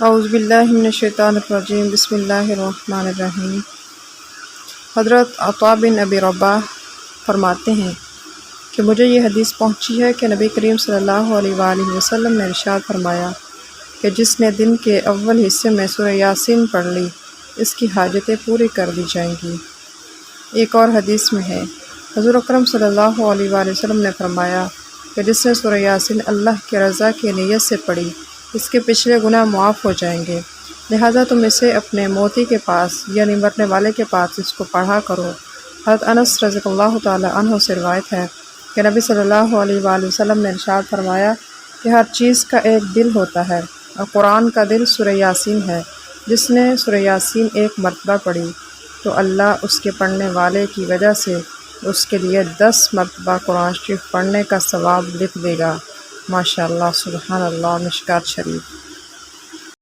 اعوذ باللہ من الشیطان الرجیم، بسم اللہ الرحمن الرحیم۔ حضرت عطا بن ابی رباح فرماتے ہیں کہ مجھے یہ حدیث پہنچی ہے کہ نبی کریم صلی اللہ علیہ وآلہ وسلم نے ارشاد فرمایا کہ جس نے دن کے اول حصے میں سورہ یاسین پڑھ لی اس کی حاجتیں پوری کر دی جائیں گی۔ ایک اور حدیث میں ہے، حضور اکرم صلی اللہ علیہ وآلہ وسلم نے فرمایا کہ جس نے سورہ یاسین اللہ کی رضا کی نیت سے پڑھی اس کے پچھلے گناہ معاف ہو جائیں گے، لہٰذا تم اسے اپنے موتی کے پاس یعنی مرنے والے کے پاس اس کو پڑھا کرو۔ حضرت انس رضی اللہ تعالی عنہ سے روایت ہے کہ نبی صلی اللہ علیہ وآلہ وسلم نے ارشاد فرمایا کہ ہر چیز کا ایک دل ہوتا ہے اور قرآن کا دل سورہ یاسین ہے۔ جس نے سورہ یاسین ایک مرتبہ پڑھی تو اللہ اس کے پڑھنے والے کی وجہ سے اس کے لیے 10 مرتبہ قرآن شریف پڑھنے کا ثواب لکھ دے گا۔ ماشاء اللہ، سبحان اللہ۔ مشکوٰۃ شریف۔